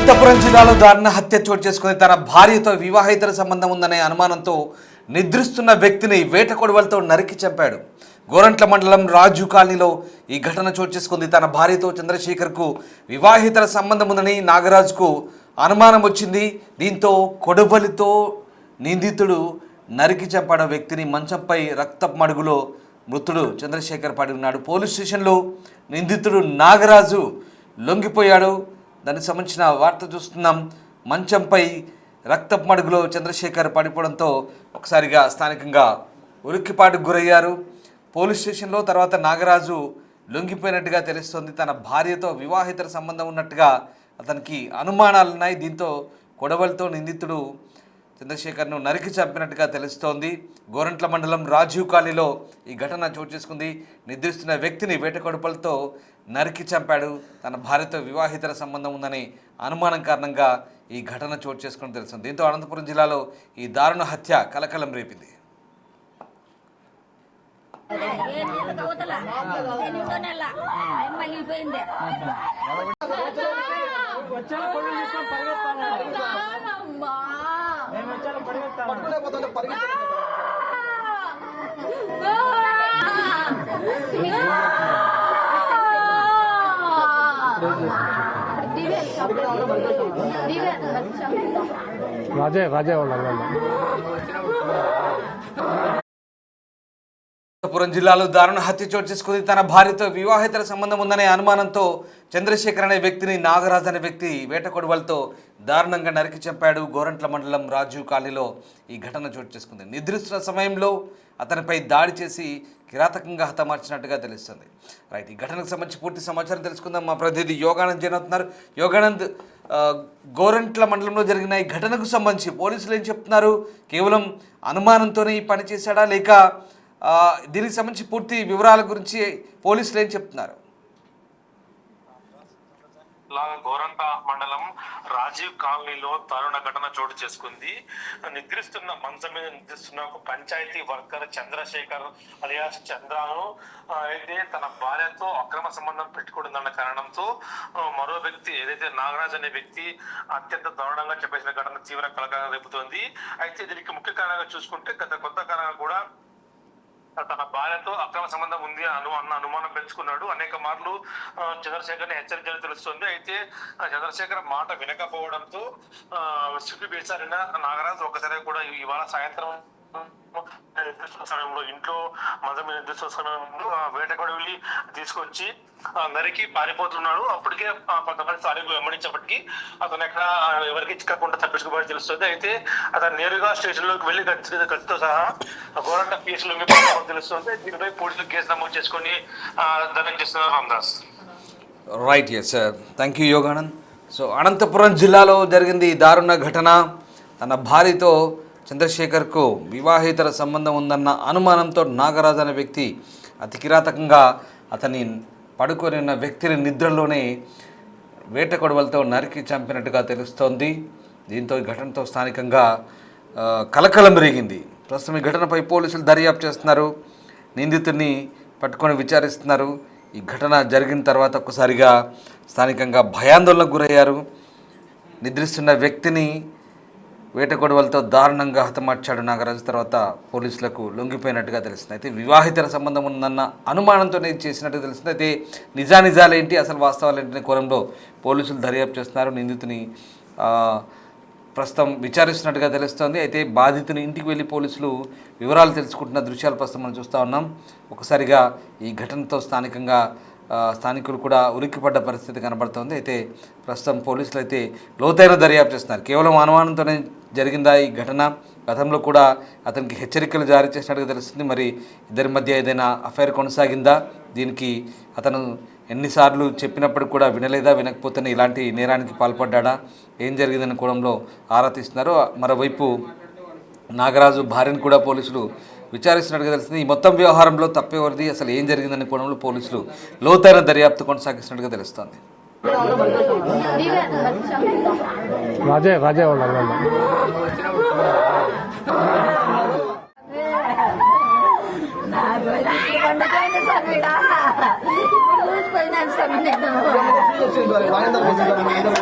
అనంతపురం జిల్లాలో దారుణ హత్య చోటు చేసుకుని తన భార్యతో వివాహేతర సంబంధం ఉందనే అనుమానంతో నిద్రిస్తున్న వ్యక్తిని వేట కొడవలతో నరికి చంపాడు. గోరంట్ల మండలం రాజు కాలనీలో ఈ ఘటన చోటు చేసుకుంది. తన భార్యతో చంద్రశేఖర్కు వివాహేతర సంబంధం ఉందని నాగరాజుకు అనుమానం వచ్చింది. దీంతో కొడవలితో నిందితుడు నరికి చంపాడు. వ్యక్తిని మంచంపై రక్తపు మడుగులో మృతుడు చంద్రశేఖర్ పడి ఉన్నాడు. పోలీస్ స్టేషన్లో నిందితుడు నాగరాజు లొంగిపోయాడు. దానికి సంబంధించిన వార్త చూస్తున్నాం. మంచంపై రక్తపు మడుగులో చంద్రశేఖర్ పడిపోవడంతో ఒకసారిగా స్థానికంగా ఉలిక్కిపాటుకు గురయ్యారు. పోలీస్ స్టేషన్లో తర్వాత నాగరాజు లొంగిపోయినట్టుగా తెలుస్తోంది. తన భార్యతో వివాహేతర సంబంధం ఉన్నట్టుగా అతనికి అనుమానాలున్నాయి. దీంతో కొడవలితో నిందితుడు చంద్రశేఖర్ను నరికి చంపినట్టుగా తెలుస్తోంది. గోరంట్ల మండలం రాజీవ్ కాలనీలో ఈ ఘటన చోటు చేసుకుంది. నిద్రిస్తున్న వ్యక్తిని వేట కొడవలితో నరికి చంపాడు. తన భార్యతో వివాహేతర సంబంధం ఉందని అనుమానం కారణంగా ఈ ఘటన చోటు చేసుకుని తెలుస్తుంది. దీంతో అనంతపురం జిల్లాలో ఈ దారుణ హత్య కలకలం రేపింది. అనంతపురం జిల్లాలో దారుణ హత్య చోటు చేసుకుంది. తన భార్యతో వివాహేతర సంబంధం ఉందనే అనుమానంతో చంద్రశేఖర్ అనే వ్యక్తిని నాగరాజ్ అనే వ్యక్తి వేట కొడవలతో దారుణంగా నరికి చంపాడు. గోరంట్ల మండలం రాజు కాలనీలో ఈ ఘటన చోటు చేసుకుంది. నిద్రిస్తున్న సమయంలో అతనిపై దాడి చేసి కిరాతకంగా హతమార్చినట్టుగా తెలుస్తుంది. రైట్, ఈ ఘటనకు సంబంధించి పూర్తి సమాచారం తెలుసుకుందాం. మా ప్రతినిధి యోగానంద్ జైన్ అవుతున్నారు. యోగానంద్, గోరంట్ల మండలంలో జరిగిన ఈ ఘటనకు సంబంధించి పోలీసులు ఏం చెప్తున్నారు? కేవలం అనుమానంతోనే ఈ పని చేశాడా, లేక దీనికి సంబంధించి పూర్తి వివరాల గురించి పోలీసులు ఏం చెప్తున్నారు? గోరంట మండలం రాజీవ్ కాలనీలో దారుణ ఘటన చోటు చేసుకుంది. నిద్రిస్తున్న మంచం మీద నిద్రిస్తున్న ఒక పంచాయతీ వర్కర్ చంద్రశేఖర్ అలియాస్ చంద్రాను అయితే తన భార్యతో అక్రమ సంబంధం పెట్టుకుంటుందన్న కారణంతో మరో వ్యక్తి ఏదైతే నాగరాజ్ అనే వ్యక్తి అత్యంత దారుణంగా చెప్పేసిన ఘటన తీవ్ర కలకలం రేపుతోంది. అయితే దీనికి ముఖ్య కారణంగా చూసుకుంటే గత కొంతకాలంగా కూడా తన భార్యతో అక్రమ సంబంధం ఉంది అన్న అనుమానం పెంచుకున్నాడు. అనేక మార్లు చంద్రశేఖర్ ని హెచ్చరించాలని తెలుస్తుంది. అయితే చంద్రశేఖర్ మాట వినకపోవడంతో సిపి బేసారిన నాగరాజు ఒకసారి కూడా ఇవాళ సాయంత్రం సమయంలో ఇంట్లో మదం మీద నిర్దిష్ట సమయంలో వేటకొడి వెళ్ళి తీసుకొచ్చి నరికి పారిపోతున్నాడు. అప్పటికే కొంతమంది స్థానికులు వెంబడించప్పటికీ అతను ఎక్కడ ఎవరికి చిక్కకుండా తప్పించుకోబడి తెలుస్తుంది. అయితే అతను నేరుగా స్టేషన్ లోకి వెళ్ళి ఖర్చుతో సహా గోరంట కేసులు తెలుస్తుంది. దీనిపై పోలీసులు కేసు నమోదు చేసుకొని దర్యాప్తు చేస్తున్నారు. Ramadas. Right, yes sir, thank you Yoganand. So Anantapuram జిల్లాలో జరిగింది ఈ దారుణ ఘటన. తన భార్యతో చంద్రశేఖర్కు వివాహేతర సంబంధం ఉందన్న అనుమానంతో నాగరాజ్ అనే వ్యక్తి అతి కిరాతకంగా అతని పడుకొని ఉన్న వ్యక్తిని నిద్రలోనే వేట కొడవలతో నరికి చంపినట్టుగా తెలుస్తోంది. దీంతో ఈ ఘటనతో స్థానికంగా కలకలం రేగింది. ప్రస్తుతం ఈ ఘటనపై పోలీసులు దర్యాప్తు చేస్తున్నారు. నిందితుడిని పట్టుకొని విచారిస్తున్నారు. ఈ ఘటన జరిగిన తర్వాత ఒక్కసారిగా స్థానికంగా భయాందోళనకు గురయ్యారు. నిద్రిస్తున్న వ్యక్తిని వేట కొడవలతో దారుణంగా హతమార్చాడు నాగరాజు. తర్వాత పోలీసులకు లొంగిపోయినట్టుగా తెలుస్తుంది. అయితే వివాహితర సంబంధం ఉందన్న అనుమానంతోనే చేసినట్టుగా తెలుస్తుంది. అయితే నిజాలేంటి, అసలు వాస్తవాలు ఏంటనే కోణంలో పోలీసులు దర్యాప్తు చేస్తున్నారు. నిందితుని ప్రస్తుతం విచారిస్తున్నట్టుగా తెలుస్తోంది. అయితే బాధితుని ఇంటికి వెళ్ళి పోలీసులు వివరాలు తెలుసుకుంటున్న దృశ్యాలు ప్రస్తుతం మనం చూస్తూ ఉన్నాం. ఒకసారిగా ఈ ఘటనతో స్థానికులు కూడా ఉలిక్కిపడ్డ పరిస్థితి కనబడుతోంది. అయితే ప్రస్తుతం పోలీసులు అయితే లోతైన దర్యాప్తు చేస్తున్నారు. కేవలం అనుమానంతోనే జరిగిందా ఈ ఘటన? గతంలో కూడా అతనికి హెచ్చరికలు జారీ చేసినట్టుగా తెలుస్తుంది. మరి ఇద్దరి మధ్య ఏదైనా అఫైర్ కొనసాగిందా? దీనికి అతను ఎన్నిసార్లు చెప్పినప్పటికి కూడా వినకపోతేనే ఇలాంటి నేరానికి పాల్పడ్డా? ఏం జరిగిందనే కోణంలో ఆరా తీస్తున్నారు. మరోవైపు నాగరాజు భార్యను కూడా పోలీసులు విచారిస్తున్నట్టుగా తెలుస్తుంది. ఈ మొత్తం వ్యవహారంలో తప్పేవరిది, అసలు ఏం జరిగిందనే కోణంలో పోలీసులు లోతైన దర్యాప్తు కొనసాగిస్తున్నట్టుగా తెలుస్తోంది. ఇప్పుడు